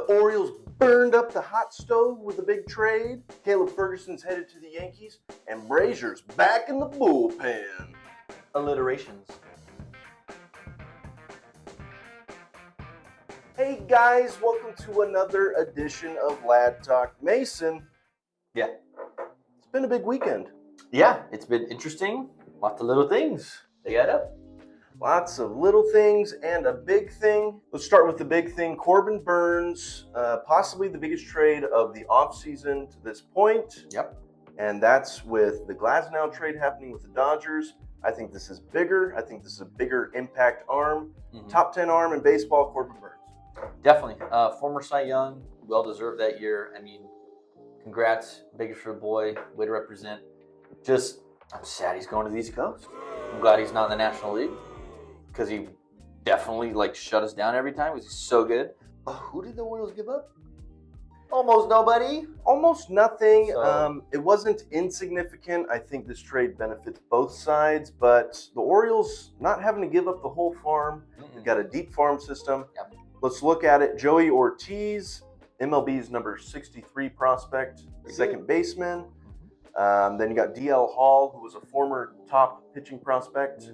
Orioles burned up the hot stove with a big trade. Caleb Ferguson's headed to the Yankees, and Brasier's back in the bullpen. Alliterations. Hey guys, welcome to another edition of Lad Talk. Mason. Yeah. It's been a big weekend. Yeah, it's been interesting. Lots of little things to add up. Lots of little things and a big thing. Let's start with the big thing. Corbin Burns, possibly the biggest trade of the offseason to this point. Yep. And that's with the Glasnow trade happening with the Dodgers. I think this is bigger. I think this is a bigger impact arm. Top 10 arm in baseball, Corbin Burns. Definitely. Former Cy Young, well-deserved that year. I mean, congrats. Biggest for the boy. Way to represent. I'm sad he's going to the East Coast. I'm glad he's not in the National League because he definitely shut us down every time because he's so good. Who did the Orioles give up? Almost nobody. Almost nothing. So, it wasn't insignificant. I think this trade benefits both sides, but the Orioles not having to give up the whole farm. They've got a deep farm system. Yep. Let's look at it. Joey Ortiz, MLB's number 63 prospect, second baseman. Then you got DL Hall, who was a former top pitching prospect.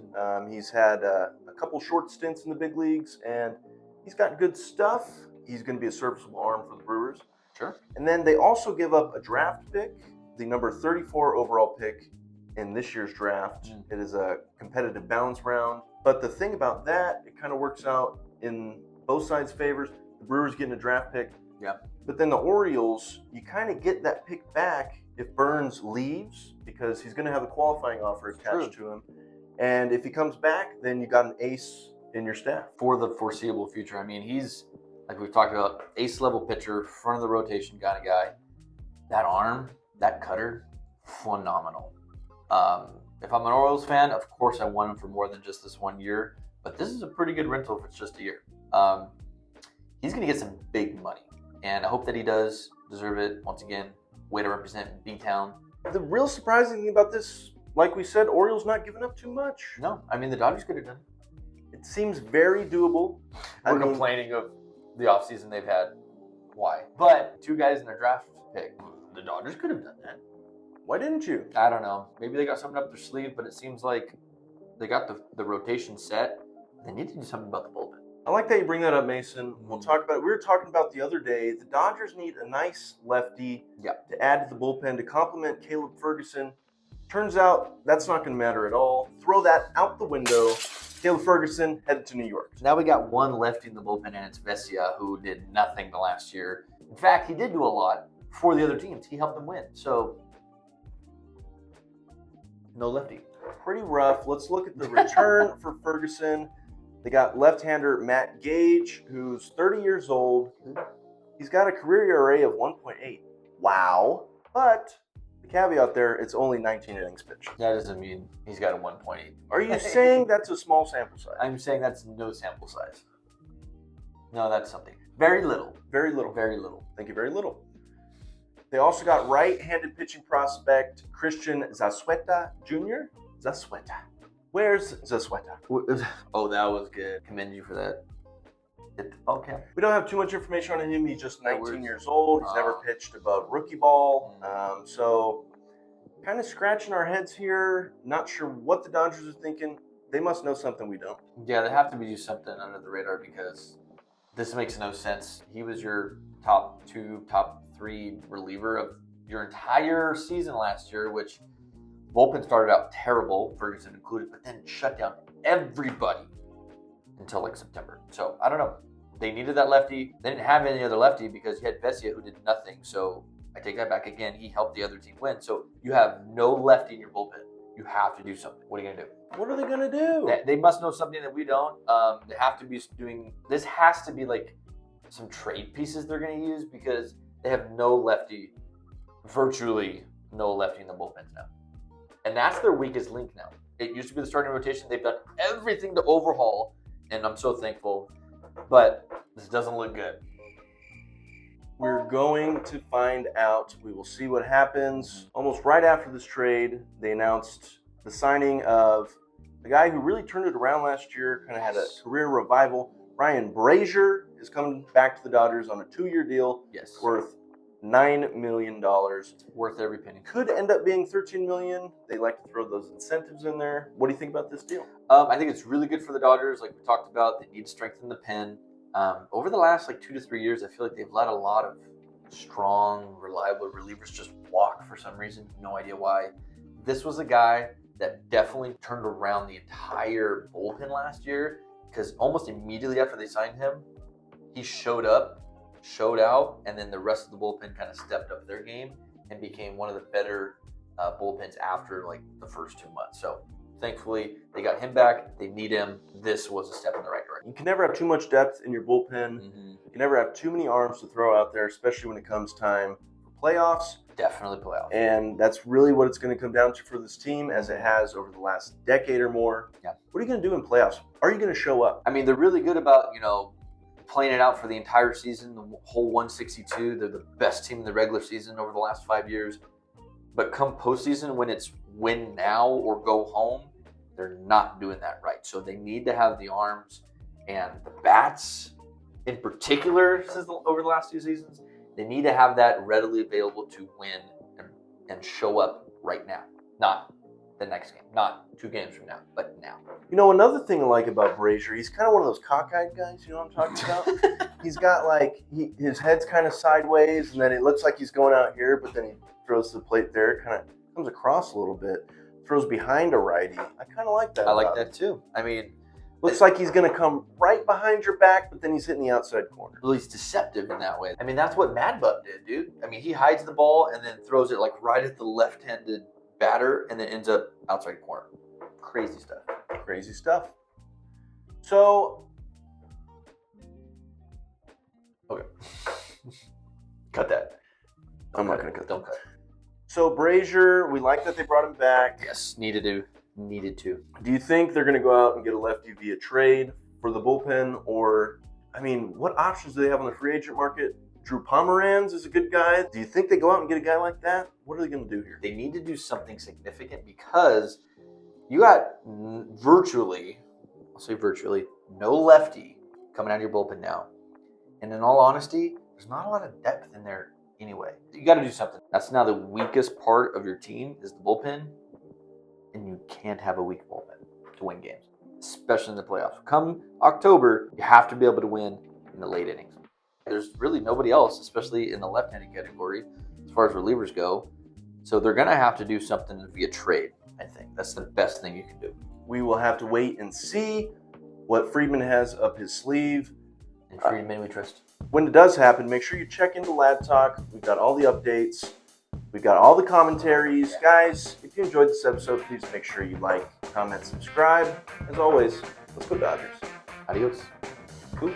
He's had a couple short stints in the big leagues, and he's got good stuff. He's going to be a serviceable arm for the Brewers. Sure. And then they also give up a draft pick, the number 34 overall pick in this year's draft. It is a competitive balance round. But the thing about that, it kind of works out in both sides' favors. The Brewers getting a draft pick. Yeah. But then the Orioles, you kind of get that pick back if Burns leaves because he's going to have a qualifying offer attached to him. And if he comes back, then you got an ace in your staff. For the foreseeable future. I mean, he's, like we've talked about, ace-level pitcher, front of the rotation kind of guy. That arm, that cutter, phenomenal. If I'm an Orioles fan, of course I want him for more than just this 1 year. But this is a pretty good rental if it's just a year. He's going to get some big money. And I hope that he does deserve it. Once again, way to represent B-Town. The real surprising thing about this, like we said, Orioles not giving up too much. No, I mean, the Dodgers could have done it. It seems very doable. We're complaining of the offseason they've had. Why? But 2 guys in their draft pick. The Dodgers could have done that. Why didn't you? I don't know. Maybe they got something up their sleeve, but it seems like they got the rotation set. They need to do something about the bullpen. I like that you bring that up, Mason. We'll talk about it. We were talking about the other day. The Dodgers need a nice lefty to add to the bullpen to complement Caleb Ferguson. Turns out that's not going to matter at all. Throw that out the window. Caleb Ferguson headed to New York. Now we got one lefty in the bullpen, and it's Brasier, who did nothing the last year. In fact, he did do a lot for the other teams. He helped them win. So, no lefty. Pretty rough. Let's look at the return for Ferguson. They got left-hander Matt Gage, who's 30 years old. He's got a career ERA of 1.8. Wow. But the caveat there, it's only 19 innings pitched. That doesn't mean he's got a 1.8. Are you saying that's a small sample size? I'm saying that's no sample size. No, that's something. Very little. Very little. Very little. Thank you, very little. They also got right-handed pitching prospect Christian Zazueta Jr. Zazueta. Where's Zazueta? Oh, that was good. Commend you for that. Okay. We don't have too much information on him. He's just 19 years old. He's never pitched above rookie ball. So kind of scratching our heads here. Not sure what the Dodgers are thinking. They must know something we don't. Yeah, they have to be something under the radar because this makes no sense. He was your top 2, top 3 reliever of your entire season last year, which bullpen started out terrible, Ferguson included, but then shut down everybody until September. So I don't know. They needed that lefty. They didn't have any other lefty because you had Brasier who did nothing. So I take that back again. He helped the other team win. So you have no lefty in your bullpen. You have to do something. What are you going to do? What are they going to do? They must know something that we don't. They have to be doing, this has to be some trade pieces they're going to use because they have no lefty, virtually no lefty in the bullpens now. And that's their weakest link now. It used to be the starting rotation. They've done everything to overhaul, and I'm so thankful. But this doesn't look good. We're going to find out. We will see what happens. Almost right after this trade, they announced the signing of the guy who really turned it around last year, kind of had a career revival, Ryan Brasier. is coming back to the Dodgers on a 2-year deal Yes. worth $9 million. Worth every penny. Could end up being $13 million. They like to throw those incentives in there. What do you think about this deal? I think it's really good for the Dodgers. Like we talked about, they need to strengthen the pen. Over the last 2 to 3 years, I feel like they've let a lot of strong, reliable relievers just walk for some reason. No idea why. This was a guy that definitely turned around the entire bullpen last year, because almost immediately after they signed him, he showed up, showed out, and then the rest of the bullpen kind of stepped up their game and became one of the better bullpens after the first 2 months. So thankfully, they got him back. They need him. This was a step in the right direction. You can never have too much depth in your bullpen. Mm-hmm. You can never have too many arms to throw out there, especially when it comes time for playoffs. Definitely playoffs. And that's really what it's going to come down to for this team, as it has over the last decade or more. Yeah. What are you going to do in playoffs? Are you going to show up? I mean, they're really good about, playing it out for the entire season, the whole 162. They're the best team in the regular season over the last 5 years. But come postseason, when it's win now or go home, they're not doing that right. So they need to have the arms and the bats in particular over the last 2 seasons. They need to have that readily available to win and show up right now. Not the next game. Not 2 games from now, but now. Another thing I like about Brasier, he's kind of one of those cockeyed guys. You know what I'm talking about? He's got his head's kind of sideways, and then it looks like he's going out here, but then he throws the plate there, kind of comes across a little bit, throws behind a righty. I kind of like that. I like that too. I mean, looks like he's going to come right behind your back, but then he's hitting the outside corner. Well, he's deceptive in that way. I mean, that's what Mad Bub did, dude. I mean, he hides the ball and then throws it right at the left-handed batter and then ends up outside corner. Crazy stuff. Crazy stuff. So, okay. Cut that. I'm not going to cut that. Don't cut. So, Brasier, we like that they brought him back. Yes, needed to. Do you think they're going to go out and get a lefty via trade for the bullpen? Or, what options do they have on the free agent market? Drew Pomeranz is a good guy. Do you think they go out and get a guy like that? What are they going to do here? They need to do something significant because you got virtually, no lefty coming out of your bullpen now. And in all honesty, there's not a lot of depth in there anyway. You got to do something. That's now the weakest part of your team is the bullpen. And you can't have a weak bullpen to win games, especially in the playoffs. Come October, you have to be able to win in the late innings. There's really nobody else, especially in the left-handed category, as far as relievers go. So they're going to have to do something via trade, I think. That's the best thing you can do. We will have to wait and see what Friedman has up his sleeve. And Friedman we trust. When it does happen, make sure you check into Lad Talk. We've got all the updates. We've got all the commentaries. Guys, if you enjoyed this episode, please make sure you like, comment, subscribe. As always, let's go Dodgers. Adios. Cool.